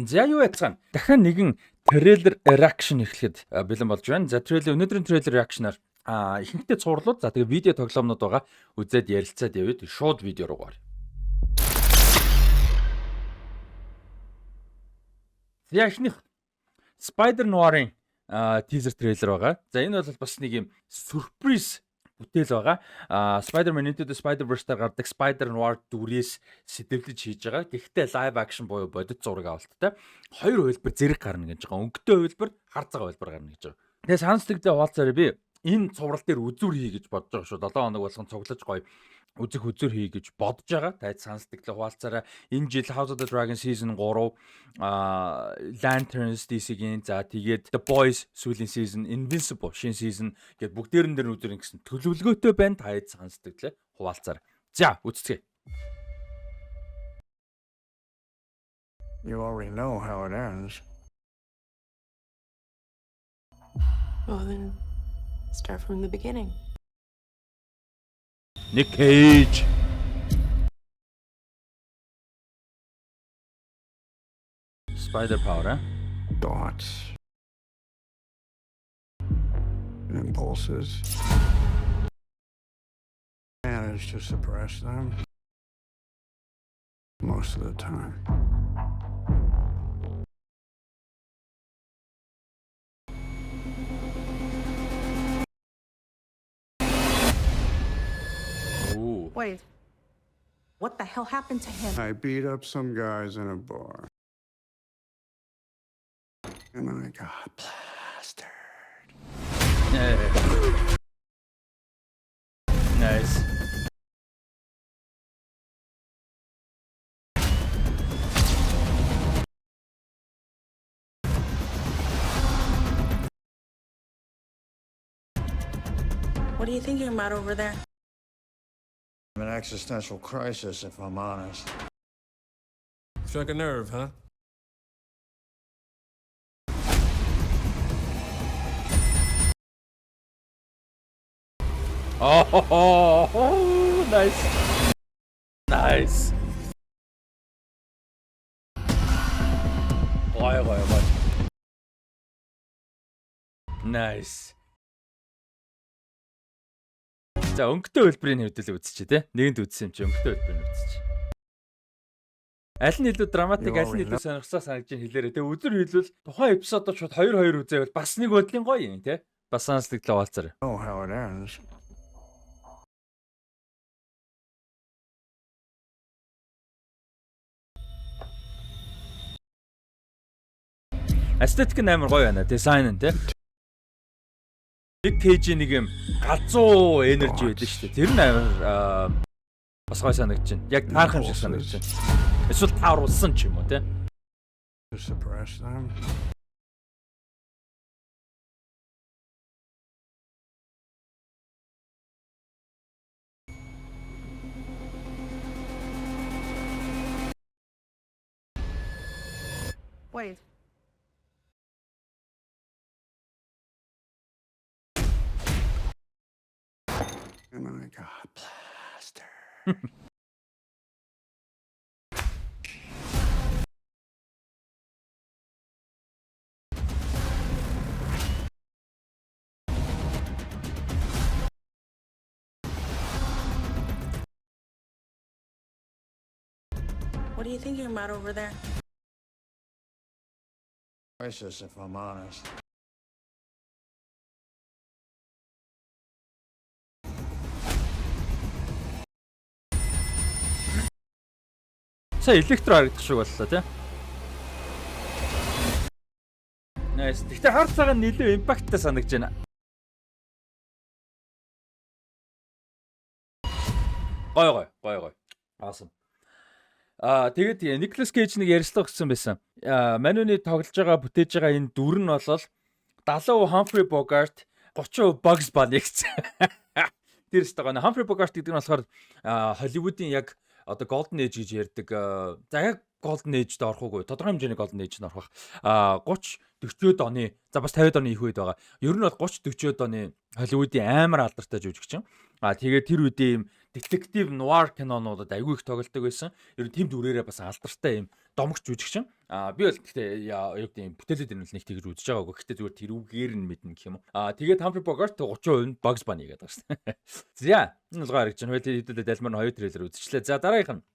За юу яцгаана. Дахин нэгэн трейлер reaction эхлэхэд бэлэн болж байна. За өнөөдрийн трейлер reaction-аар ихэнхдээ цувралууд за тэгээ видео тоглоомнууд байгаа. Үзээд ярилцаад явъя. Шууд видео руу гаръя. За ихнийх Spider Noir-ын teaser трейлер байгаа. За энэ бол бас нэг юм сюрприз бүтээл байгаа. Spider-Man Into the Spider-Verse-аар гардаг Spider Noir дүрээс сэтвэлж хийж байгаа. Гэхдээ live action буюу бодит зураг авалттай. Хоёр хувилбар зэрэг гарна гэж байгаа. Өнгөтэй хувилбар, хар цагаан хувилбар гарна гэж байгаа. Тэгээ санстэгдээ хуваалцаарай би энэ цуврал дээр үзүр хий гэж бодож байгаа шүү. 7 хоног болгон цуглаж гоё үзэх үзүр хий гэж бодож байгаа. Тайд санстэгдээ хуваалцаарай. Энэ жил House of the Dragon season 3 Lanterns DC-гийн за тэгээд The Boys сүүлийн season, Invincible шинэ season гэд бүгдээрэн дээр нүдэрэн гэсэн төлөвлөгөөтэй байна. Тайд санстэгдлээ хуваалцаарай. За үзцгээе. You already know how it ends. Well, then start from the beginning. Nick Cage. Spider power, Thoughts. Impulses. Manage to suppress them. Most of the time. Ooh. Wait. What the hell happened to him? I beat up some guys in a bar. And I got plastered. Nice. What are you thinking about over there? An existential crisis, if I'm honest. Struck a nerve, huh? Oh, nice. Nice. Гоё. Nice. За өнгөтэй хөлбөрийн хэвдэл үзчихье те. Нэгэнд үзсэн юм чи өнгөтэй хөлбөрийг үзчихье. Аль нь илүү драматик, аль нь илүү сонирхолтой санагдаж хэлээрэй. Тэгээ үзэр хэлвэл тухайн эпизодод шууд 2-2 үзээвэл бас нэг бодлын гоё юм те. Бас санслагдал хаваалцаарай. Know how it ends. Aesthetic нь амар гоё байна. Дизайн нь те. Нэг Cage нэг юм галзуу энержи байдаг шүү дээ. Тэр нь амар бас гоё санагдаж байна. Яг таарах юм шиг санагдаж байна. Эсвэл тааруулсан ч юм уу те. To suppress them. Wait. And I got plastered. What are you thinking about over there? Crisis, if I'm honest. Сая электро харагдах шиг боллоо тий. Nice. Гэхдээ хар цагаан нэлээд импакттай санагдаж байна. Гоё. Awesome. Тэгээд Nicolas Cage нэг ярилцлага өгсөн байсан. Мануны тоглож байгаа, бүтээж байгаа энэ дүр нь болол 70% Humphrey Bogart, 30% Bugs Bunny гэсэн. Тэр өстөгөө Humphrey Bogart гэдэг нь болохоор Hollywood-ийн яг одоо Golden Age гэж ярьдаг. За яг Golden Age-д орох уугүй. Тодорхой хэмжээний Golden Age-д орох. 30 40-од оны, за бас 50-од оны их үед байгаа. Ер нь бол 30 40-од оны Hollywood-ийн амар алдартай жүжигчин. Тэгээд тэр үедээ юм детектив нуар кинонуудад аягүй их тоглолдог байсан. Ер нь тэм дүрээрээ бас алдартай юм домогч жүжигчин. Би бол гэхдээ юу гэдэг бүтээлүүд нь нэг тэгж үзэж байгаагүй. Гэхдээ зүгээр тэрүүгээр нь мэднэ гэх юм уу. Тэгээд Humphrey Bogart 30% нь Bugs Bunny гэдэг байна шүү дээ. За энэ л гарч байна. Хэдүүлээ Дэлмар 2 трейлер үзчихлээ. За дараагийнх нь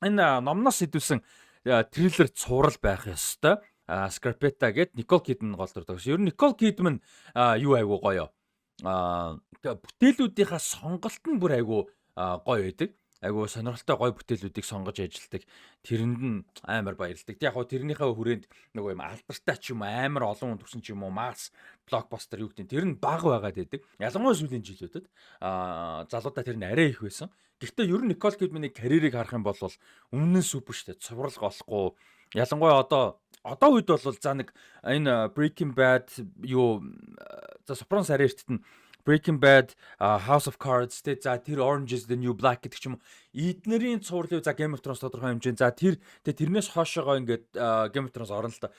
энэ номноос сэдвсэн трейлер цуврал байх ёстой. Scarpetta гэд Nicole Kidman гол дүр тоглож. Ер нь Nicole Kidman юу айгуу гоё. Бүтээлүүдийнхаа сонголт нь бүр айгуу гоё байдаг. Айгуу сонирхолтой гоё бүтээлүүдийг сонгож ажилладаг. Тэрэнд нь амар баярлдаг. Яг хоо тэрнийхээ хүрээнд нөгөө юм алдартай ч юм амар олон хүн төрсөн ч юм уу масс блокбастер юу гэдэг. Тэр нь баг байгаад байдаг. Ялангуяа сүүлийн жилүүдэд залуудаа тэр нь арай их байсан. Гэхдээ ер нь Nicole Kidman-ийн карьерийг харах юм бол өмнө нь супер штэ. Цуврал голохгүй. Ялангуяа одоо үед бол за нэг энэ Breaking Bad юу за Sopranos арай эртт нь Breaking Bad, House of Cards, за тэр Orange is the New Black гэдэг ч юм уу. Эднэрийн цувралыг за Game of Thrones тодорхой хэмжээнд за тэрнээс хоошоогоо ингээд Game of Thrones орно л та.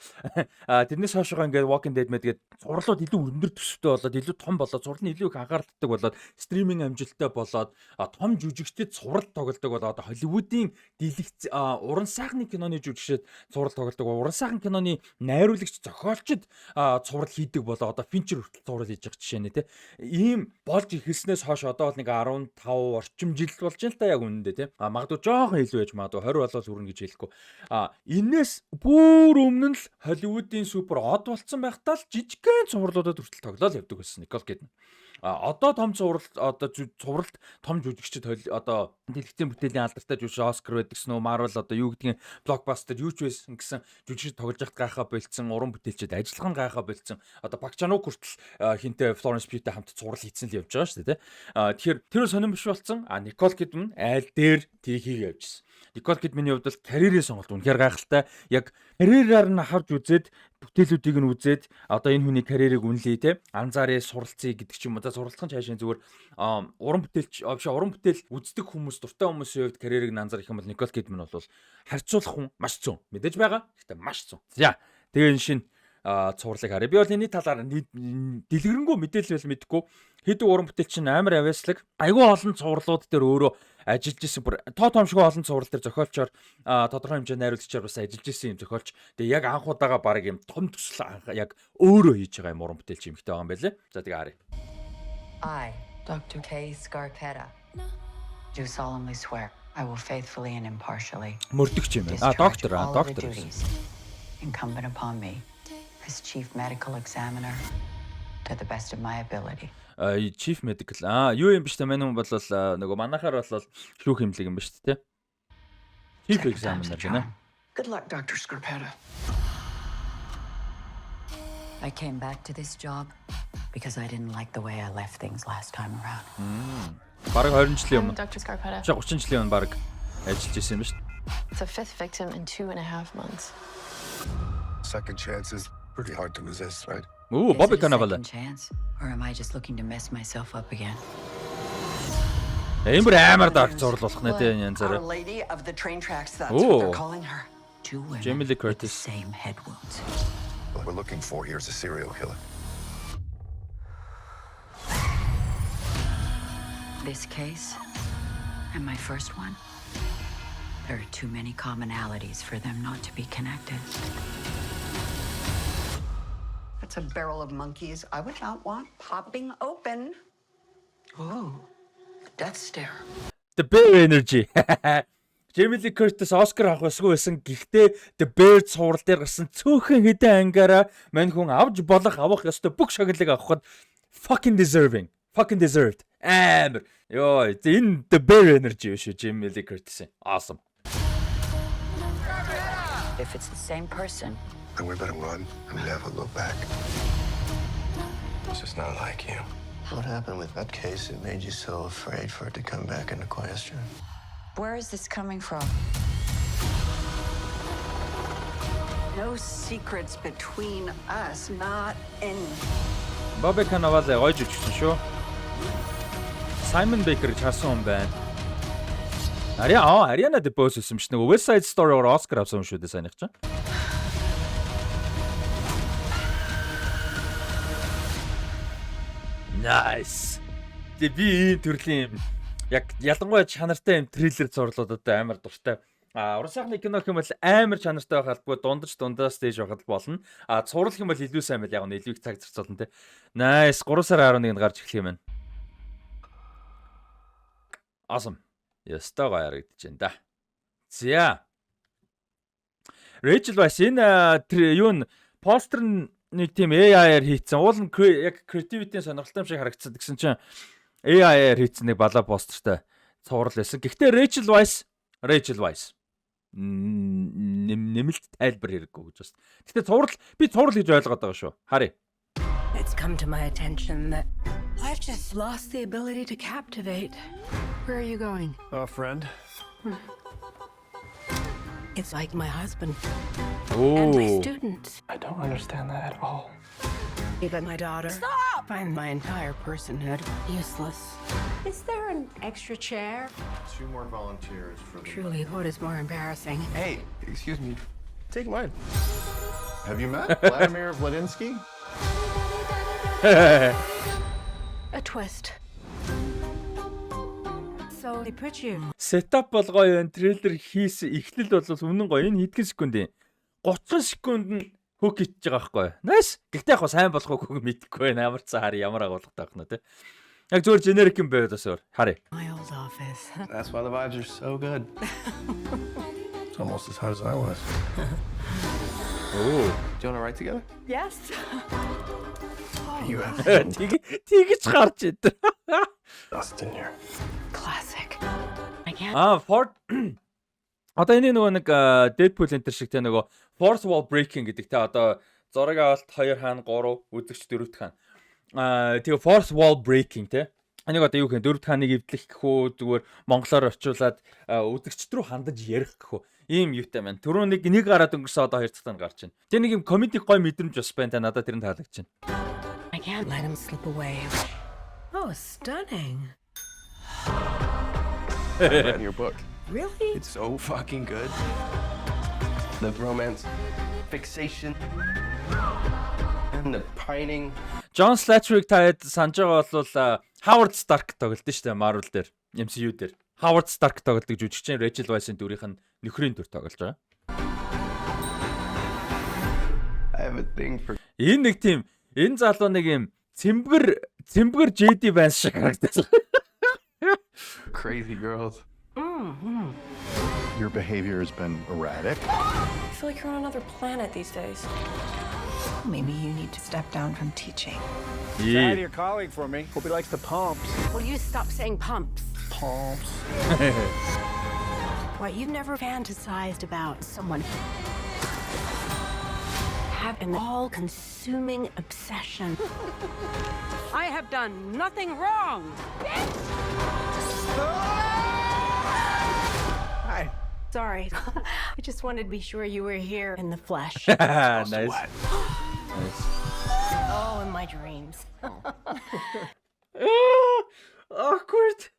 Тэрнээс хоошоогоо ингээд Walking Dead мэд цувралууд илүү өрнөр төсөвтэй болоод илүү том болоод цуврал нь илүү их анхааралтай болоод стриминг амжилттай болоод том жүжигчдэд цуврал тоглодог болоод Холливуудын дийлэгц уран сайхны киноны жүжигчдэд цуврал тоглодог. Уран сайхан киноны найруулагч зохиолчд цуврал хийдэг болоо одоо Fincher хүртэл цуврал хийж байгаа жишээ нэ тэ. Ийм болж ихэлснээс хойш одоо бол нэг 15 орчим жил болж байна л та яг үнэндээ тийм. Магадгүй жоохон илүү яж магадгүй 20 болоод хүрнэ гэж хэлэхгүй. Энээс бүр өмнө нь л Холливуудын супер од болцсон байхдаа л жижигхэн цувралуудад хүртэл тоглоал явдаг байсан Nicole Kidman. Одоо том цувралд том жүжигчд одоо дэлгэцийн бүтээлийн алдартай жүжигч Оскар байдагс нөө Marvel одоо юу гэдгийг блокбастер юу ч байсан гэсэн жүжигчд тоглож яхад гайхаа болцсон уран бүтээлчд ажиллах нь гайхаа болцсон одоо Park Chan-wook хүртэл хинтээ Florence Pugh-тай хамт цуврал хийсэн л явж байгаа шүү дээ тэгэхээр тэр сонирм биш болсон Nicole Kidman айл дээр тэрийг хийгээ явжсэн. Nicole Kidman-ийн хувьд бол карьерийн сонголт үнэхээр гайхалтай. Яг карьераар нь харж үзээд бүтээлүүдийг нь үзээд одоо энэ хүний карьерийг үнэлээ те. Анзаарээ суралцъя гэдэг ч юм уу. За суралцах нь цаашаа зүгээр уран бүтээл үздэг хүмүүс, дуртай хүмүүсийн хувьд карьерийг нь анзаарах юм бол Nicole Kidman бол харьцуулах хүн маш зүүн. Мэдээж байгаа. Гэхдээ маш зүүн. За тэгээ энэ шинэ цувралыг харъя. Би бол энэ талаар дэлгэрэнгүй мэдээлэл мэдэхгүй. Хэд уран бүтээлч амар авьяаслаг. Айгүй олон цувралууд дээр өөрөө ажиллаж исэн бүр тоомшгүй олон цуврал дээр зохиолчоор тодорхой хэмжээний найруулагчаар бас ажиллаж исэн юм зохиолч. Тэгээ яг анх удаага баг юм том төсөл яг өөрөө хийж байгаа юм уран бүтээлч юм ихтэй байгаа юм байлээ. За тэгээ харъя. I, Dr. K. Scarpetta, do solemnly swear I will faithfully and impartially Мөрдөгч юм байна. Доктор. Incumbent upon me as chief medical examiner to the best of my ability. Chief medical. Юу юм биш тэ мань хүн бол нөгөө манахаар бол шүүх хэмлэг юм биш тэ. Chief examiner гэнэ. Good luck, Dr. Scarpetta. I came back to this job because I didn't like the way I left things last time around. Бараг 20 жилийн өмнө. Dr. Scarpetta. 30 жилийн өмнө бараг ажиллаж исэн юм биш. It's a fifth victim in 2.5 months. Second chance is pretty hard to resist, right? Ooh, Is Bobby it a Cannavale. second chance, or am I just looking to mess myself up again? Ийм бүр амар dark зурлал болох нэ тэ энэ Our янзаараа. Lady of the train tracks, that's Ooh. what they're calling her. Two women Jamie Lee with the Curtis. same head wounds. What we're looking for here is a serial killer. This case and my first one, there are too many commonalities for them not to be connected. That's a barrel of monkeys I would not want popping open. Oh, Death Stare. The Bear Energy. Jamie Lee Curtis Oscar авах байсан байсан. Гэхдээ The Bear цуврал дээр гарсан цөөхөн хэдэн ангаараа мань хүн авах ёстой бүх шагналыг авахд fucking deserving. Fucking deserved. Амар. Йоо, энэ The Bear Energy шүү Jamie Lee Curtis. Awesome. If it's the same person, Then we better run and never look back. It's just not like you. What happened with that case? It made you so afraid for it to come back into question. where is this coming from? No secrets between us, not any. Bobby Cannavale гоё жүжигчин шүү. Simon Baker гэж харсан хүн байна. Ariana DeBose юм шиг нэг West Side Story-оор Oscar авсан юм шүү дээ сайн их чинь. Nice. Тэгээ би ийм төрлийн яг ялангуяа чанартай юм трейлер зурлуудад амар дуртай. Уран сайхны кино гэх юм бол амар чанартай байх албагүй дундаас дээж байхад болно. Цуврал гэх юм бол илүү сайн байл яг нь илүү их цаг зарцуулна те. Nice 3 сарын 11-нд гарч эхлэх юм байна. Awesome. Ястай гоё харагдаж байна да. За. Rachel Weisz энэ юу н постэр нэг тийм AI-аар хийцэн. Уул нь яг creativity-ийн сонирхолтой юм шиг харагдсан гэсэн чинь AI-аар хийцэн нэг балаа постертай цуврал байсан. Гэхдээ Rachel Weisz нэмэлт тайлбар хэрэггүй гэж байна. Гэхдээ би цуврал гэж ойлгоод байгаа шүү. Харъя. It's come to my attention that I've just lost the ability to captivate. Where are you going? A friend. It's like my husband and my Ooh. students. I don't understand that at all. Even my daughter. Stop! Find my entire personhood useless. Is there an extra chair? 2 more volunteers for the... Truly, what is more embarrassing? Hey, excuse me. Take mine. Have you met Vladimir Vladinsky? A twist. So they put you. Сетап болгоо юм трейлер хийсэн эхлэл бол үнэн гоё. Энэ хэдхэн секундын 30 секунд нь хөг итж байгаа байхгүй. Nice. Гэхдээ яг сайн болох үгүй мэдэхгүй байна. Ямар ч харъя ямар агуулгатай байх нь те. Яг зөвхөн generic юм байвал бас өөр. Харъя. My old office. That's why the vibes are so good. It's almost as hot as I was. Оо. Do you want to write together? Yes. You have Тэгж гарч ид. dust in here. Classic. I can't. Ford одоо энэ нөгөө нэг Deadpool enter шиг те нөгөө Force Wall Breaking гэдэг те одоо зураг авалт 2 хаана 3 үзэгч 4 хаана. Тэгээ Force Wall Breaking те. Энийг одоо юу гэх вэ? 4 хааныг эвдлэх гэх үү зүгээр монголоор орчуулад үзэгчд рүү хандаж ярих гэх үү. Ийм юутай байна. Түрүү нэг гараад өнгөрсөн одоо 2 цагтаа гарч байна. Тэгээ нэг юм комеди гой мэдрэмж бас байна те надад тэр нь таалагдчихэв. I can't let him slip away. Oh, stunning. I read your book. Really? It's so fucking good. The romance, fixation, and the pining. John Slattery-г таад санаж байгаа бол Howard Stark тоглолт шүү дээ Marvel дээр, MCU дээр. Howard Stark тоглолдог жүжигчин Rachel Weisz-ийн дүрийнх нь нөхрийн дүр тоглож байгаа. I have a thing for Энэ нэг тийм энэ залуу нэг юм цэмбгэр JD Vance шиг харагдаж байгаа. crazy girls. Your behavior has been erratic. I feel like you're on another planet these days. Maybe you need to step down from teaching. Yeah. Your colleague for me. Hope he likes the pumps. Will you stop saying pumps? Pumps. What, you've never fantasized about someone have an all-consuming obsession. I have done nothing wrong. Hi. Sorry. I just wanted to be sure you were here in the flesh. Nice. Nice. Oh, in my dreams. Awkward.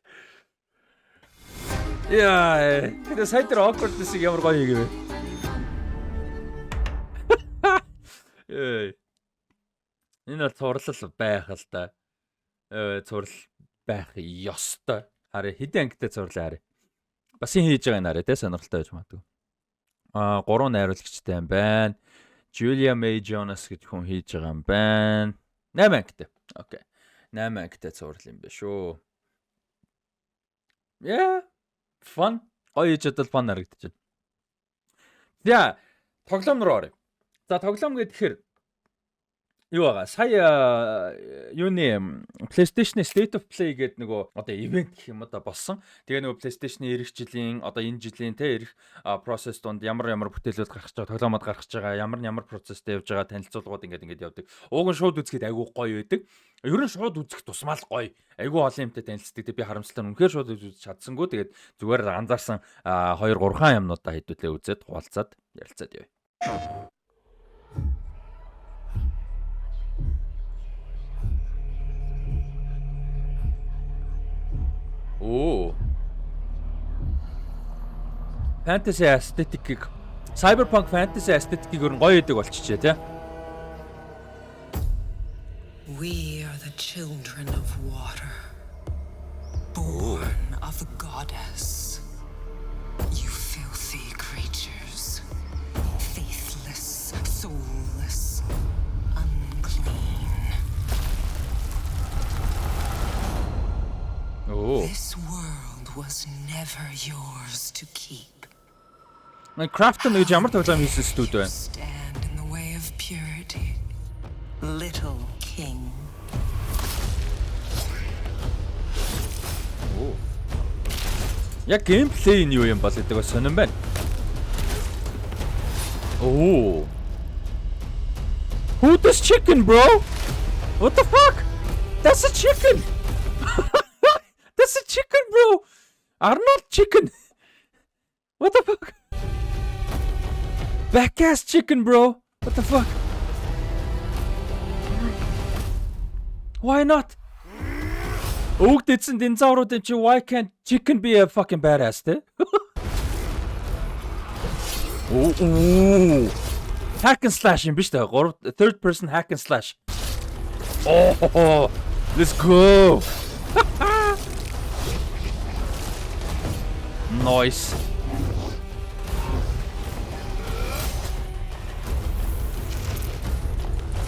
Яа, тэр сая тэр awkwardness-ийг ямар гоё хийгээвэ. Энэ бол цурлал байх л да. Цурлал байх ёстой. Харин хэдэн ангитай цурлаа харъя. Бас энэ хийж байгаа нэрэ те сонирхолтой байж магадгүй. 3 найруулагчтай юм байна. Julia May Jonas гэж хүн хийж байгаа юм байна. 8 ангитай. Окей. 8 ангитай цуврал юм байна шүү. Yeah. Fun. Гоё хийж чадвал fun харагдаж байна. За, тоглоом руу оръё. За, тоглоом гэхээр юу байгаа? Сая юуны PlayStation State of Play гэдэг нөгөө одоо ивент гэх юм одоо болсон. Тэгээ нөгөө PlayStation-ийн эх жилийн одоо энэ жилийн те эх process донд ямар бүтээлүүд гаргаж байгаа, тоглоомод гаргаж байгаа, ямар процесстэй явж байгаа танилцуулгууд ингээд явдаг. Ууг нь шууд үзэхэд айгүй гоё байдаг. Ер нь шууд үзэх тусмаа л гоё. Айгүй олон юмтай танилцдаг. Би харамсалтай нь үнэхээр шууд үзэж чадсангүй. Тэгээд зүгээр анзаарсан 2-3 хаан юмнуудаа хэдүүлээ үзээд хуваалцаад ярилцаад явъя. Оо. Fantasy aesthetic-ийг Cyberpunk fantasy aesthetic-ийг өөр гоё идэг болчихжээ тий. We are the children of water, born of the goddess. You filthy ever yours to keep. Crafton гэж ямар тоглоом хийсэн студ вэ? Stand in the way of purity. Little king. Яг геймплей нь юу юм бол гэдэг бас сонирн байна. Oh. Who does chicken, bro? What the fuck? That's a chicken. That's a chicken, bro. Arnold chicken. What the fuck? Back ass chicken, bro. What the fuck? Why not? Өгдөөцсөн динозавруудын чи why can't chicken be a fucking badass те? Ooh. Hack and slash юм биш үү? Third person hack and slash. Oh, let's go. Nice.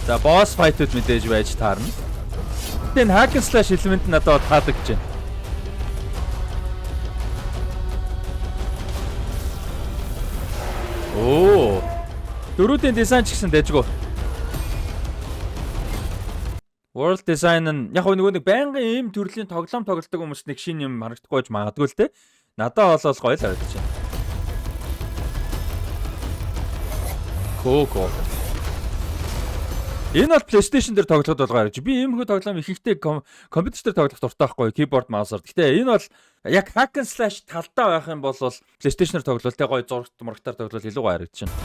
За boss fight-ууд мэдээж байж таарна. Тэн hack and slash элемент нь надад таадаг гэж байна. Оо. Дөрүүдийн дизайн ч гэсэн дэжгүй. World design нь яг нөгөө нэг байнгын ийм төрлийн тоглоом тоглодог хүмүүс нэг шинэ юм харагдахгүй байж магадгүй л те. Надад бол гоё л харагдаж байна. Коко. Энэ бол PlayStation дээр тоглоход болгоо гэж. Би ийм хөө тоглоом ихэнхдээ компьютер дээр тоглох дуртай байхгүй keyboard mouse-аар. Гэтэ энэ бол яг hack and slash талдаа байх юм бол PlayStation-аар тоглол тэ гоё зурагт мурагтаар тоглол илүү гоё харагдаж байна.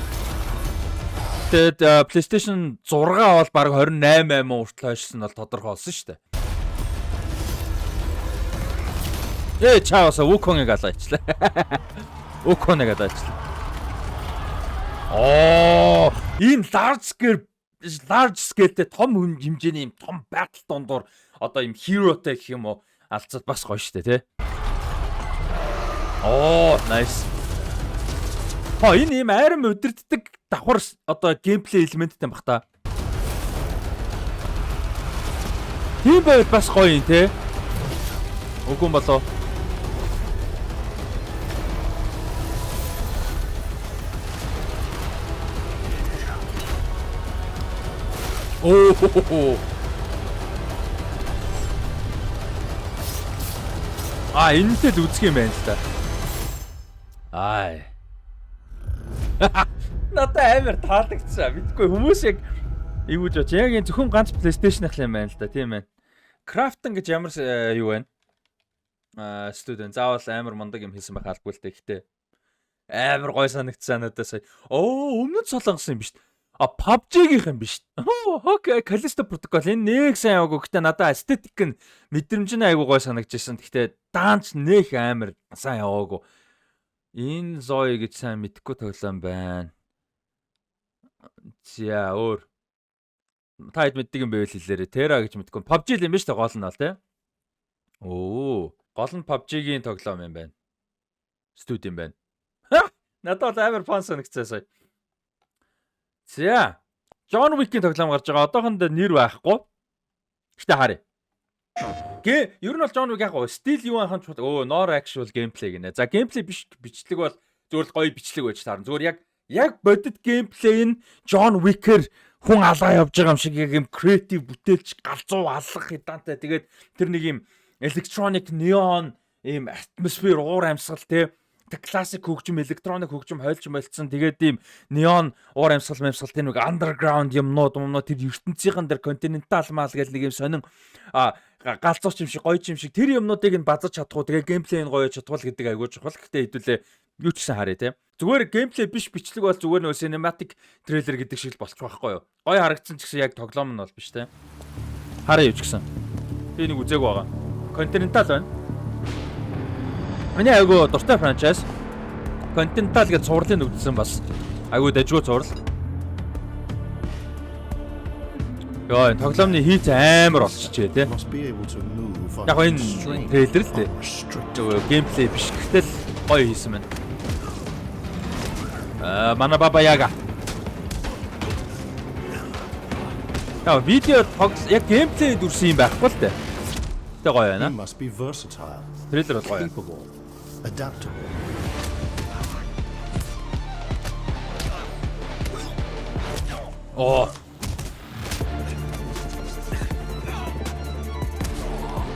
Тэгээд PlayStation 6 бол баг 28 хүртэл хойшсон бол тодорхой болсон шүү дээ. Чааса Wukong-ыг алаачлаа. Wukong-ыг алаачлаа. Оо, энэ large scale-тэй том хэмжээний юм том battle дондор одоо юм hero-тэй гэх юм уу алцаад бас гоё штэ тий. Оо, nice. Энэ юм айрам өдөрддөг давхар одоо геймплей элементтэй баг та. Тийм байвал бас гоё юм тий. Үгүй юм болоо. Oh. Энэтэй л үзэх юм байна л та. Надад амар таалагдсан. Мэдгүй хүмүүс яг юу гэж яг энэ зөвхөн ганц PlayStation-ах юм байна л да, тийм ээ. Crafton гэж ямар юу байна? Студент заавал амар мундаг юм хийсэн байх албагүй л дээ. Гэхдээ амар гой санагдсан надад сая. Өмнөд солонгосон юм биш. PUBG-гийнх юм биш. Окей, Callisto Protocol энэ нэг сайн яваагүй. Гэхдээ надад aesthetic нь мэдрэмж нь айгүй гой санагдчихсан. Гэхдээ даанч нэг амар сайн яваагүй. Энэ Zoe гэж сайн мэдхгүй тоглоом байна. За өөр. Таад мэддэг юм байвал хэлээрээ. Terra гэж мэдгүй. PUBG л юм биш та гол нь бол тий. Гол нь PUBG-гийн тоглоом юм байна. Студ юм байна. Надад амар фан санагдсан сая. За. John Wick-ийн тоглоом гарч байгаа. Одоохондоо нэр байхгүй. Гэтэ харъя. Ер нь бол John Wick яг стил юу анхан ч nor actual gameplay гинэ. За gameplay биш бичлэг бол зөвхөн гоё бичлэг байж таарна. Зүгээр яг бодит gameplay нь John Wick-ээр хүн алгаа явж байгаа юм шиг яг юм creative бүтээлч галзуу аллах хидантай. Тэгээд тэр нэг юм electronic neon ийм atmosphere уур амьсгал те классик хөгжим, электроник хөгжим хойлж болцсон. Тэгээд ийм neon уур амьсгал тэр нэг underground юмнууд тэр ертөнцийн дээр continental mall гэл нэг юм сонин галзууч юм шиг гоё юм шиг тэр юмнуудыг нь базаж чадахгүй. Тэгээд геймплей нь гоё чадвал гэдэг айгуу чухал. Гэхдээ хэдүүлээ юу ч гэсэн харъя те. Зүгээр геймплей биш бичлэг бол зүгээр нөө cinematic трейлер гэдэг шиг л болчих واخхой юу. Гоё харагдсан ч гэсэн яг тоглоом нь бол биш те. Харъя юу ч гэсэн. Би нэг үзег байгаа. Continental байна. Миний айгуу дуртай франчайз. Continental гэж цувралын өвдсөн бас. Айгуу дажгүй цуврал. Яа, тоглоомны хийц амар болчихжээ те. Яг энэ трейлер л те. Геймплей биш гэтэл гоё хийсэн байна. Манай баба яга. Яа, видео яг геймплей дүрсэн юм байхгүй л те. Тэ гоё байна. Трейлер бол гоё. adaptable. Оо.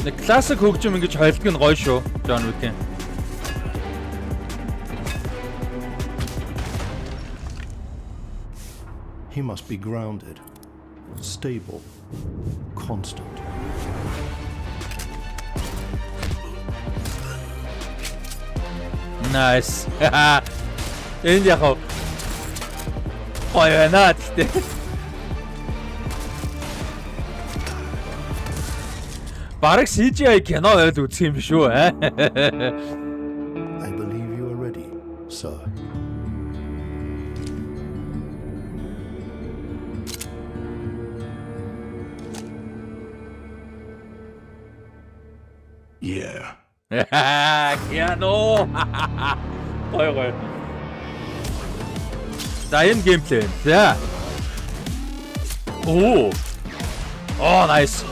Нэг классик хөгжим ингэж хойлдог нь гоё шүү. John Wick-ийн. He must be grounded, stable, constant. Nice. Энд яг гоё байна гэхдээ. Бараг CGI кино байл үзэх юм биш үү? I believe you are ready, sir. Yeah. Кино. Гоё. За энэ геймплей. За. Оо, nice.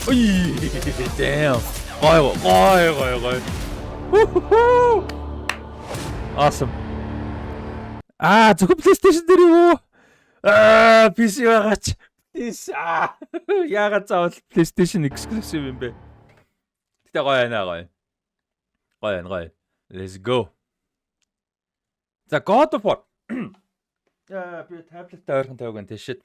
Ой, damn. Гоё. Awesome. Зөвхөн PlayStation дээр юу? PC байгаач. Яагаад заавал PlayStation exclusive юм бэ? Гэтэ гоё. Let's go. За God of War. Би таблет ойрхон тавьсан тийшээ.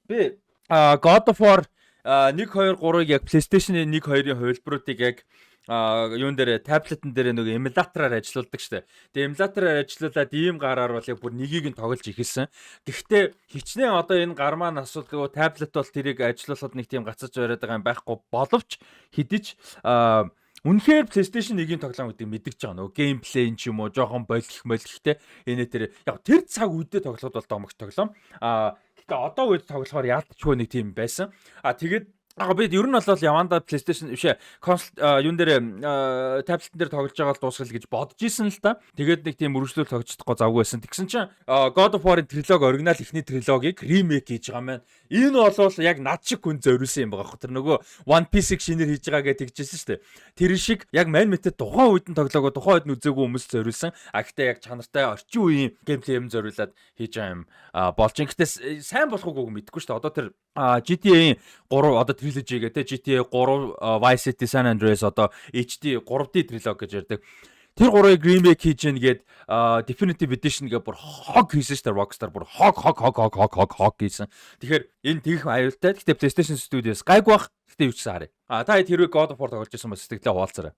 Би God of War 1 2 3-ыг яг PlayStation-ы 1 2-ын хувилбаруудыг яг юун дээр таблетэн дээр нэг эмулятораар ажиллаулдаг штэ. Тэгээ эмулятораар ажиллаулаад ийм гараар бол яг бүр нэгийг нь тоглож ихэлсэн. Гэхдээ хичнээн одоо энэ гар маань асуудалгүй таблет бол тэрийг ажиллуулахад нэг тийм гацаж байгаад байгаа юм байхгүй боловч хэдиж үнэхээр PlayStation 1-ийн тоглоом гэдэг мэдгэж байгаа нөгөө геймплей ч юм уу жоохон болгохтэй энэ тэр яг тэр цаг үедээ тоглоход бол домогт тоглоом. Гэхдээ одоо үед тоглохоор яалтчгүй нэг тийм байсан. Тэгээд бид ер нь бол явандаа PlayStation бишээ консол юун дээр таблетэн дээр тоглож байгаа л дуусгал гэж бодож исэн л та. Тэгээд нэг тийм өргөжлөл тоглохдохгүй завгүй байсан. Тэгсэн чинь God of War-ын трилоги оригинал ихний трилогиг ремейк хийж байгаа маань. Энэ бол яг над шиг хүн зориулсан юм байгаа. Тэр нөгөө One Piece-ийг шинээр хийж байгаа гэж тэгжсэн шүү дээ. Тэр шиг яг Man Metal тухайн үед нь тоглоогоо тухайн үед нь үзээгүй хүмүүс зориулсан. Гэхдээ яг чанартай орчин үеийн геймплей юм зориулаад хийж байгаа юм болж. Гэхдээ сайн болох уу гэдэггүй шүү дээ. Одоо тэр GTA 3 одоо trilogy гэдэг GTA 3 Vice City San Andreas одоо HD 3D trilogy гэж ярьдаг. Тэр 3-ыг remake хийж гэнгээд Definitive Edition гээ бүр хог хийсэн шүү дээ Rockstar бүр хог хийсэн. Тэгэхээр энэ тэгэх аюултай. Гэхдээ PlayStation Studios гайгүй бах. Гэхдээ юу ч саарэ. Та хэрвээ God of War тоглож байсан бол сэтгэлээ хуваалцаарай.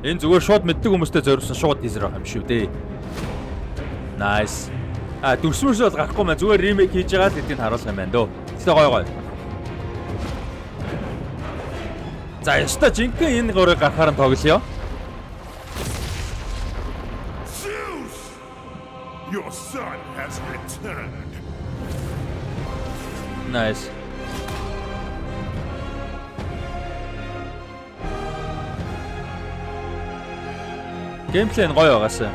Энэ зүгээр шууд мэддэг хүмүүстэй зориулсан шууд teaser юм шүү дээ. Nice. Дүрсмэрс бол гарахгүй маа зүгээр ремейк хийж байгаа л гэдгийг харуулах юм байна дөө. Тэгтээ гоё. За яста жинхэнэ энэ гурыг гарахаар нь тоглоё. Your son has returned. Nice. Геймплей нь гоё байгаасаа.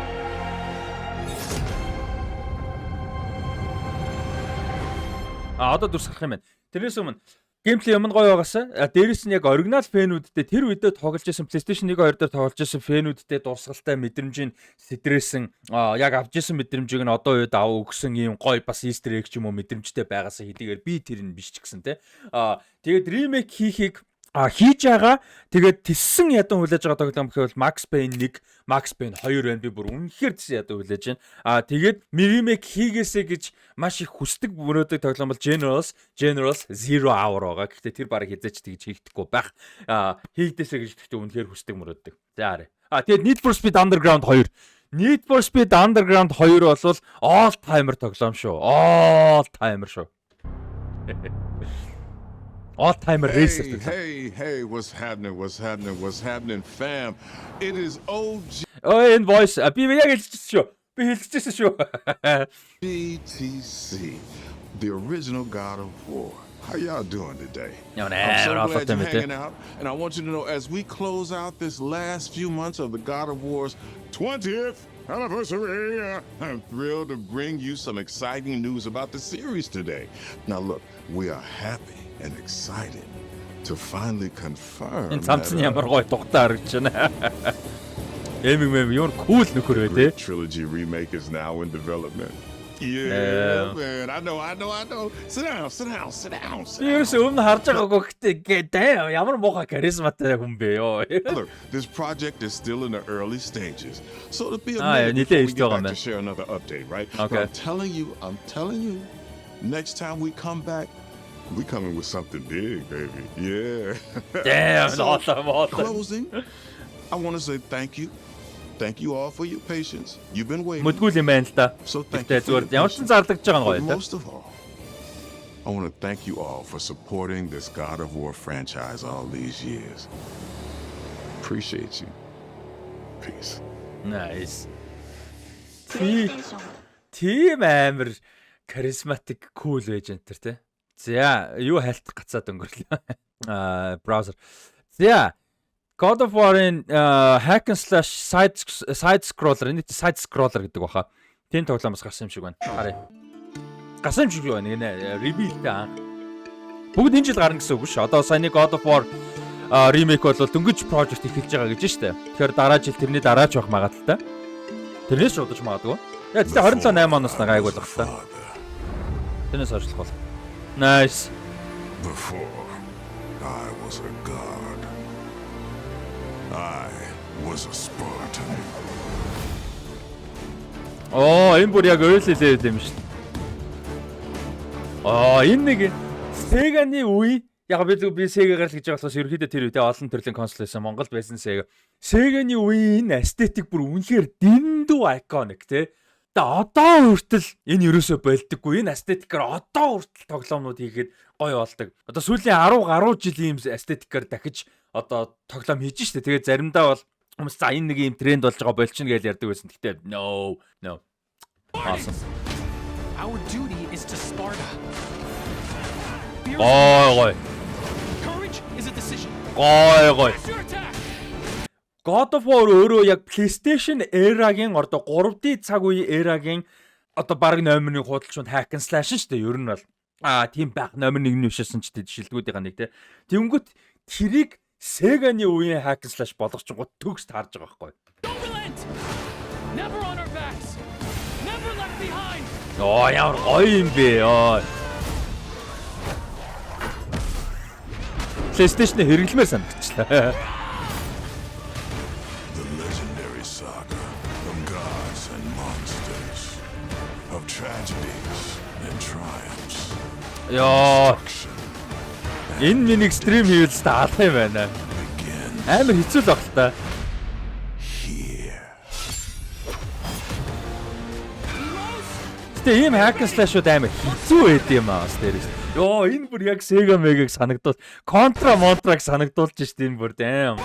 Одоо дүрсгэх юм байна. Тэрнээс өмнө геймплей юм гоё байгаасаа. Дээрээс нь яг оригинал фэнүүдтэй тэр үедээ тоглож байсан PlayStation 1 2 дээр тоглож байсан фэнүүдтэй дурсгалтай мэдрэмжийг сэтрээсэн яг авч исэн мэдрэмжийг нь одоо үед өгсөн ийм гоё бас Easter egg ч юм уу мэдрэмжтэй байгаасаа хэдийгээр би тэр нь биш ч гэсэн те. Тэгээд ремейк хийхийг хийж байгаа. Тэгээд тиссэн ядан хүлээж байгаа тоглоом гэвэл Max Payne 1, Max Payne 2 байна. Би бүр үнэхээр тиссэн ядан хүлээж байна. Тэгээд remake хийгээсэй гэж маш их хүсдэг мөрөөдөг тоглоом бол Generals Zero Hour байгаа. Гэхдээ тэр баг хязгаарч тэгж хийгдэхгүй байх. Хийгдээсэй гэж гэхдээ үнэхээр хүсдэг мөрөөдөг. За арай. Тэгээд Need for Speed Underground 2. Need for Speed Underground 2 бол all timer тоглоом шүү. All timer шүү. All-timer racer. Hey, what's happening, fam? It is OG. Энэ voice би яг хэлчихсэн шүү. BTC, the original God of War. How y'all doing today? Yeah, I'm so nah, glad nah, you're nah, hanging out, and I want you to know as we close out this last few months of the God of War's 20th anniversary, I'm thrilled to bring you some exciting news about the series today. Now look, we are happy and excited to finally confirm Энэ цамцны ямар гоё дугтаа харагдаж байна. Эмиг юу cool нөхөр бай тээ. trilogy remake is now in development. Yeah, man. I know. Sit down. Ерөөс өмнө харж байгаагүй гэхдээ damn ямар муухай харизматай хүн бэ ёо. Look, this project is still in the early stages, so it'll be a Ah, minute yeah, before we get back man. to share another update, right? Okay. But I'm telling you, next time we come back, we coming with something big, baby. Yeah. Damn, So, awesome. closing, I want to say thank you. Thank you all for your patience. You've been waiting. Мэдгүй юм байна л да. So thank Гэтэ you. зүгээр ямар ч зарлагдж байгаа But нь гоё most of all, I want to thank you all for supporting this God of War franchise all these years. Appreciate you. Peace. Nice. Тийм амар charismatic cool байж энэ төр те. За, юу хайлт гацаад өнгөрлөө. Browser. За, God of War-ын hack and slash side scroller энэ side scroller гэдэг баха. Тэн тоглоомоос гарсан юм шиг байна. Харъя. Гарсан юм шиг байна. Энэ rebuild-тэй аа. Бүгд энэ жил гарна гэсэн үг ш. Одоо саяны God of War remake бол дөнгөж project эхэлж байгаа гэж штэ. Тэгэхээр дараа жил тэрний дараач байх магадaltaй. Тэрнээс шуудаж магадгүй. Яа тэгтээ 27 8 оноос гайг болох та. Тэрнээс хойшлох бол. Nice. Before I was a god, I was a Spartan. Энэ бүр яг early level юм шүү. Энэ нэг Sega-ны үе яг би Sega-гаар л гэж байгаа болохоос ерөөхдөө тэр үедээ олон төрлийн консол байсан. Монголд байсан Sega. Sega-ны үе энэ aesthetic бүр үнэхээр дэндүү iconic те. Одоо хүртэл энэ ерөөсөө болдоггүй. Энэ aesthetic-аар одоо хүртэл тоглоомнууд хийгээд гоё болдог. Одоо сүүлийн 10 гаруй жилийн юм aesthetic-аар дахиж одоо тоглоом хийж штэ. Тэгээд заримдаа бол хүмүүс за энэ нэг юм тренд болж байгаа болчихно гэж ярьдаг байсан. Гэхдээ no. Awesome. Our duty is to Sparta. Гой. Courage is a decision. Гой. God of War өөрөө яг PlayStation era-гийн одоо 3D цаг үеийн era-гийн одоо баг номер 1 худалчунд hack and slash шүү дээ. Ер нь бол тийм байх номер 1 нь бишсэн ч тийм шилдэгүүдийн нэг те. Тэнгүүт тэрийг Sega-ны үеийн hack and slash болгочгоо төгс таарж байгаа байхгүй. Never on our backs. Never left behind. Ямар гоё юм бэ. PlayStation хэрэглэмээр санагчлаа. The legendary saga of gods and monsters, of tragedies and triumphs. Энэ миний стрим хийвэл таалах юм байна. Амар хэцүү л баг л та. Ийм hack and slash-ууд амар хэцүү байд юм аа бас дээрээс. Энэ бүр яг Sega Mega-г санагдуул. Contra Montra-г санагдуулж штэ энэ бүр damn.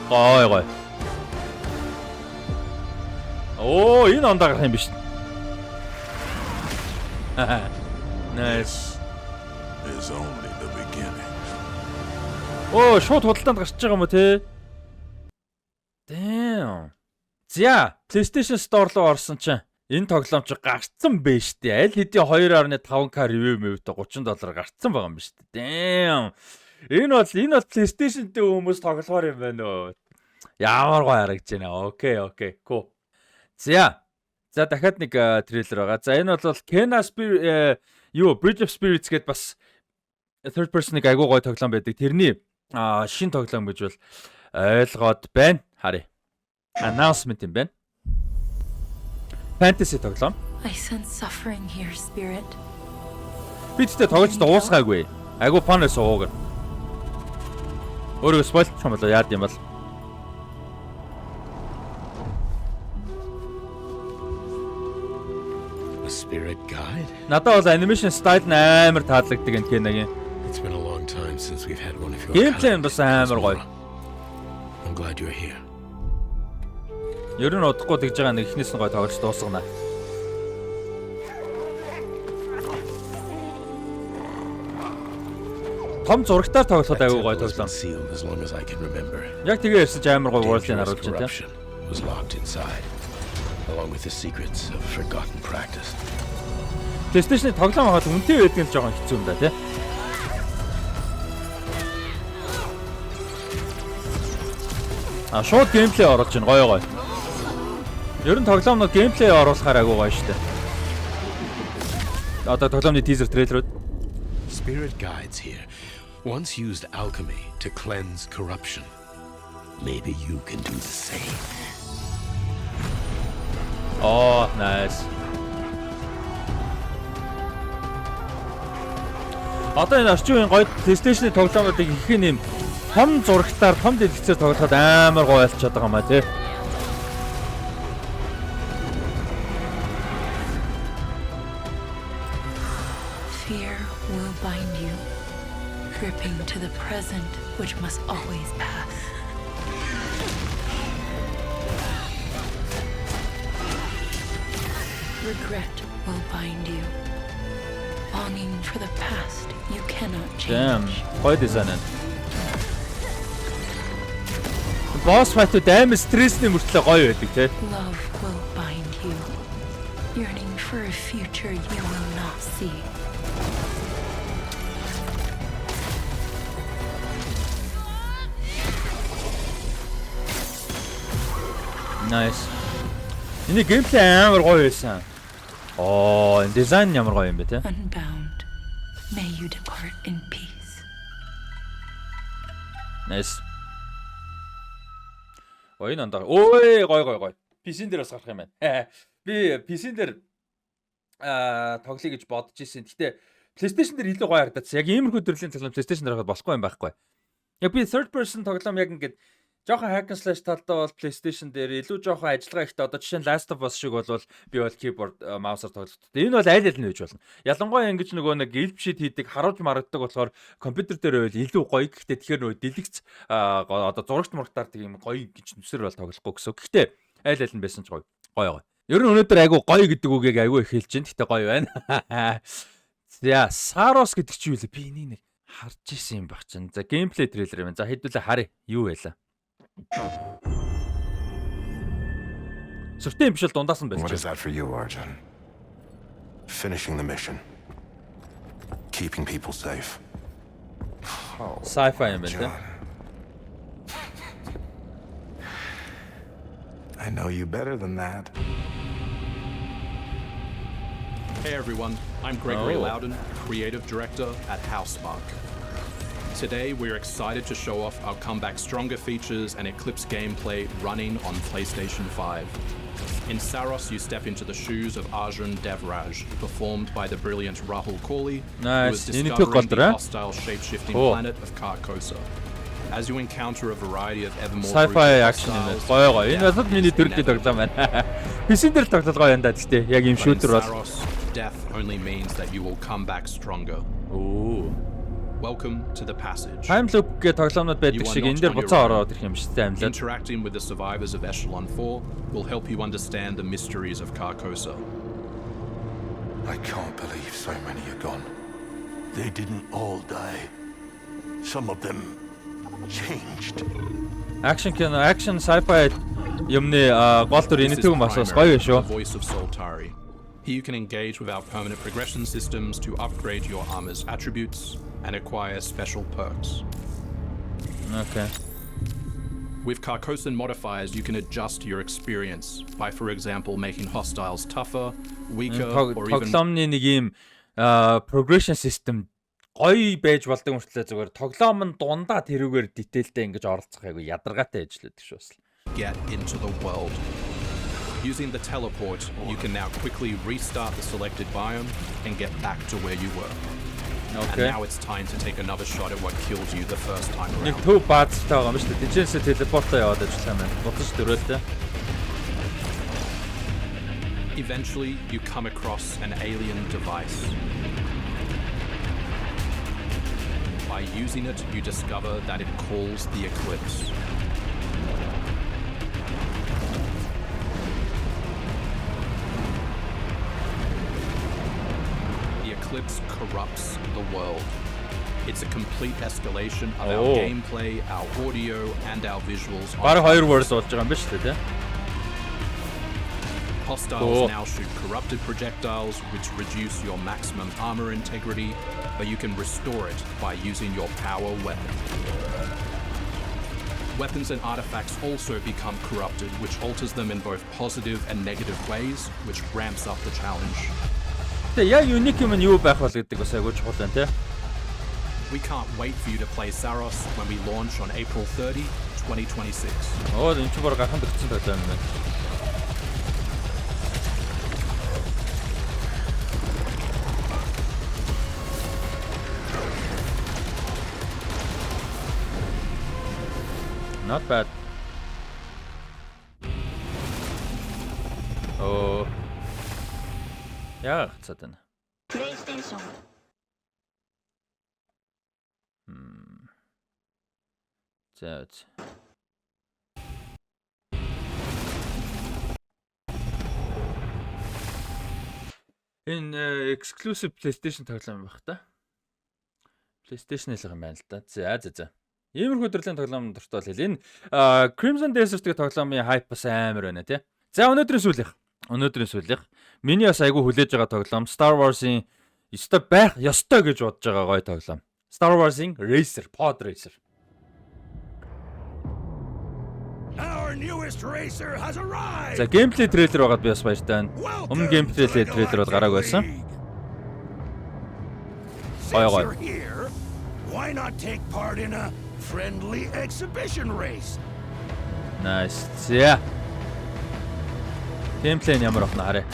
Гой. Энэ ондаа гарах юм биш. Nice. Is only the beginning. Шууд худалдаанд гарч байгаа юм уу те? Damn. За, PlayStation Store руу орсон чинь энэ тоглоом чи гарцсан бэ штэ. Аль хэдийн 2.5K review мэвтэй $30 гарцсан байгаа юм биш үү? Damn. Энэ бол PlayStation дээр хүмүүс тоглохоор юм байна өө. Ямар гоё харагдаж байна. Окей. Cool. За дахиад нэг трейлер байгаа. За энэ бол Kena Bridge of Spirits гэдээ бас third person-ыг айгуу гоё тоглоом байдаг. Тэрний шин тоглоом гэж бол ойлгоод байна. Харъя. Announcement юм байна. Fantasy тоглоом. I sense suffering here, spirit. Би тэгтээ тоглож дуусгаагүй. Айгуу фан байсан уугаар. Өөрөө спойл ч юм болоо яад юм бол. A spirit guide? Надад бол animation style амар таалагддаг энэ Kena-гийн. It's been a long time since we've had one of your Gameplay бас амар гоё. I'm glad you're here. Ер нь удахгүй тэгж байгаа нэг ихнээс нь гой тоглож дуусгана. Том зурагтаар тоглоход аюу гой тоглоом. Яг тэгээ ярьсаж амар гой уурлын харуулж байна тийм. Was locked inside, along with the secrets of forgotten practice. PlayStation-ы тоглоом аваад үнэтэй байдаг нь жоохон хэцүү юм да тий. Шууд геймплей оруулж байна гоё. Ер нь тоглоомнууд геймплей оруулахаар агуу гоё штэ. Одоо тоглоомны teaser трейлерүүд. Spirit guides here once used alchemy to cleanse corruption. Maybe you can do the same. Oh, nice. Одоо энэ орчин үеийн гоё PlayStation-ы тоглоомуудыг их нэм том зурагтаар том дэлгэцээр тоглоход амар гоё болчиход байгаа юм аа тий. Fear will bind you, gripping to the present which must always pass. Regret will bind you, longing for the past you cannot change. Damn, гоё дизайн. Boss fight-д амар стрессний мөртлөө гоё байдаг тий. Love will bind you, yearning for a future you will not see. Nice. Энэ геймплей амар гоё байсан. Oh, дизайн ямар гоё юм бэ те? Unbound, may you depart in peace. Nice. Ой нандаа. Ой гоё. PC-н дээр бас гарах юм байна. Би PC-н дээр тоглоё гэж бодож ирсэн. Гэтэ PlayStation дээр илүү гоё харагдаад. Яг иймэрхүү төрлийн тоглоом PlayStation дээр харахад болохгүй юм байхгүй. Яг би third person тоглоом яг ингээд жоохон hack and slash талдаа бол PlayStation дээр илүү жоохон ажиллагаа ихтэй одоо жишээ нь Last of Us шиг бол би бол keyboard mouse-аар тоглолт. Энэ бол аль аль нь байж болно. Ялангуяа ингэж нөгөө нэг ил бишид хийдэг харуулж марагддаг болохоор компьютер дээр байвал илүү гоё. Гэхдээ тэгэхээр нөгөө дэлгэц одоо зурагт мурагтаар тийм гоё гэж нүсэр бол тоглохгүй гэсэн. Гэхдээ аль аль нь байсан ч гоё. Гоё. Ер нь өнөөдөр айгу гоё гэдэг үгийг айгу их хэлж байна. Гэхдээ гоё байна. За Saros гэдэг чи юу вэ? Би энийг нэг харж исэн юм баг чинь. За геймплей трейлер юм. За хэдүүлээ харъя. Юу байлаа? Сүртэй юм биш л дундаас нь байж. What is that for you, Arjun? Finishing the mission. Keeping people safe. Sci-fi юм байна. I know you better than that. Hey everyone, I'm Gregory Loudon, Creative Director at Housemarque. Today, we're excited to show off our Comeback Stronger features and Eclipse gameplay running on PlayStation 5. In Saros, you step into the shoes of Arjun Devraj, performed by the brilliant Rahul Kohli, who is discovering the hostile shape-shifting planet of Carcosa. As you encounter a variety of ever more sci-fi action юм гоё. Энэ бас миний төрлийн тоглоом байна. PC дээр тоглол гоё юм да гэхдээ яг юм шүүтер бол. Death only means that you will come back stronger. Welcome to the passage. Time loop гэх тоглоомнод байдаг шиг энэ дээр буцаа ороод ирэх юм шиг таймлаа. Interacting with the survivors of Echelon 4 will help you understand the mysteries of Carcosa. I can't believe so many are gone. They didn't all die. Some of them changed. Action sci-fi юмны гол төр энэ төв бас гоё шүү. The voice of Soltari. Here you can engage with our permanent progression systems to upgrade your armor's attributes and acquire special perks. Okay. With Carcosan modifiers, you can adjust your experience by, for example, making hostiles tougher, weaker, or even... Тоглоомны нэг юм progression system гоё байж болдог мөртлөө зүгээр тоглоом нь дундаа тэрүүгээр detailтэй ингэж оролцох айгу ядаргаатай ажилладаг шүү бас. Get into the world. Using the teleport, you can now quickly restart the selected biome and get back to where you were. Okay. And now it's time to take another shot at what killed you the first time around. Нэг төв баазтай байгаа юм шүү дээ. Тэжээсээ телепортлоо яваад ажилласан байна. Буцаж дөрөлтэй. Eventually, you come across an alien device. By using it, you discover that it calls the Eclipse. Eclipse corrupts the world. It's a complete escalation of our Oh. gameplay, our audio, and our visuals. Бараг 2 words болж байгаа юм ба шүү дээ. Hostiles Cool. now shoot corrupted projectiles, which reduce your maximum armor integrity, but you can restore it by using your power weapon. Weapons and artifacts also become corrupted, which alters them in both positive and negative ways, which ramps up the challenge. Тэгээ яг unique юм нь юу байх бол гэдэг бас айгуу чухал байна те. We can't wait for you to play Saros when we launch on April 30, 2026. Оо энэ ч бүр гаханд өгсөн тоглоом юм байна. Not bad. Oh. Яа цаад байна. PlayStation. За. Энэ exclusive PlayStation тоглоом байх та. PlayStation-ийнх юм байна л да. За. Иймэрхүү төрлийн тоглоом дуртай бол хэл. Энэ Crimson Desert гэх тоглоомын хайп бас амар байна тий. За өнөөдрийн сүүлийнх. Миний бас айгүй хүлээж байгаа тоглоом Star Wars-ийн ёстой гэж бодож байгаа гоё тоглоом. Star Wars-ийн Racer, Pod Racer. Our newest racer has arrived. За геймплей трейлер байгаад би бас баяртай байна. Өмнө геймплей трейлер бол гараагүй байсан. Since you're here, why not take part in a friendly exhibition race? Nice. За. Геймплей нь ямар байна харъя.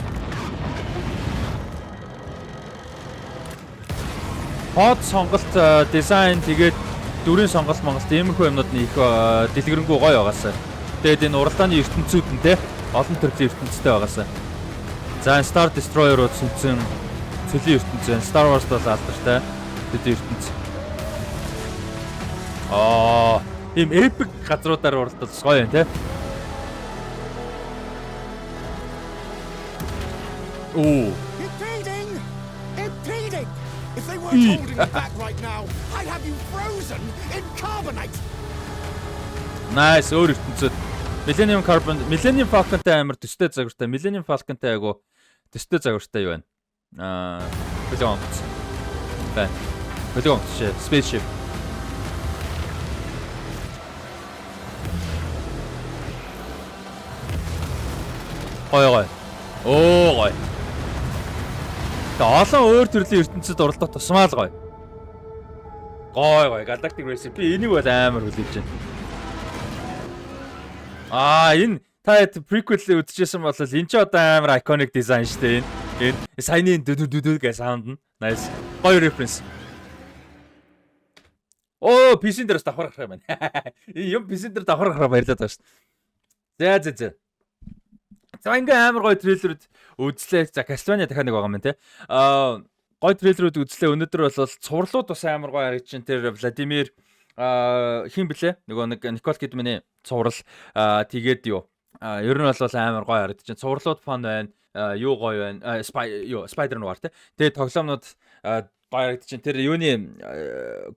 Pod сонголт, дизайн тэгээд дүрийн сонголт иймэрхүү юмнууд нь их дэлгэрэнгүй гоё байгаасаа. Тэгээд энэ уралдааны ертөнцүүд нь те олон төрлийн ертөнцтэй байгаасаа. За Star Destroyer-ууд сүнсэн цөлийн ертөнц, Star Wars бол алдартай тэд ертөнц. Ийм epic газруудаар уралдаж гоё юм те. Ooh. Impeding! If they weren't holding you back right now, I'd have you frozen in carbonite! Nice, өөр ертөнцөд. Millennium Falcon-тай амар төстэй загвартай. Millennium Falcon-тай айгу төстэй загвартай юу байна? Полигонц. Полигонц шээ, spaceship. Гоё. Гоё. Олон өөр төрлийн ертөнцид уралдах тусмаа л гоё. Гоё. Galactic Racer. Би энийг бол амар хүлээж байна. Энэ та prequel үзчихсэн бол энэ ч одоо амар iconic design шүү дээ. Энэ саяны дүдүдүд гэх саунд нь. Nice. Гоё reference. PC дээрээс давхар гарах юм байна. Юм PC дээр давхар гарах баярлаад байгаа шүү дээ. За. За ингээ амар гоё трейлерүүд үзлээ. За Castlevania дахиад нэг байгаа юм те. Гоё трейлерүүд үзлээ. Өнөөдөр бол цувралууд бас амар гоё харагдаж байна. Тэр Владимир хин блэ? Нэг Никол Кидманы цуврал тэгээд юу. Ер нь бол амар гоё харагдаж байна. Цувралууд фан байна. Юу гоё байна. Spider Noir те. Тэгээд тоглоомнууд гоё харагдаж байна. Тэр юуны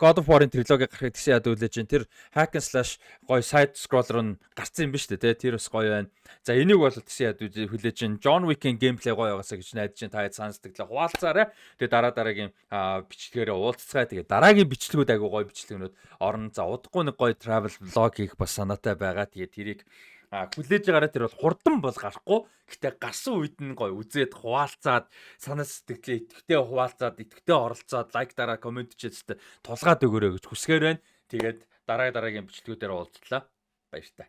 God of War-ын трилоги гарахыг тэгсэн яд үлээж байна. Тэр hack and slash гоё side scroller нь гарсан юм ба шүү дээ. Тэр бас гоё байна. За энийг бол тэгсэн яд хүлээж байна. John Wick-ийн gameplay гоё байгаасаа гэж найдаж байна. Та сонсдогдлаа хуваалцаарай. Тэгээд дараагийн бичлэгээрээ уулзцгаая. Тэгээд дараагийн бичлэгүүд айгу гоё бичлэгнүүд орно. За удахгүй нэг гоё travel vlog хийх бас санаатай байгаа. Тэгээд тэрийг хүлээж байгаараа тэр бол хурдан бол гарахгүй. Гэтэ гарсан үед нь гоё үзээд хуваалцаад санаа сэтгэлээ итгэвтэй оролцоод лайк дараа комент хийжээ тулгаад өгөөрэй гэж хүсгээр байна. Тэгээд дараагийн бичлэгүүдээр уулзлаа. Баяр та.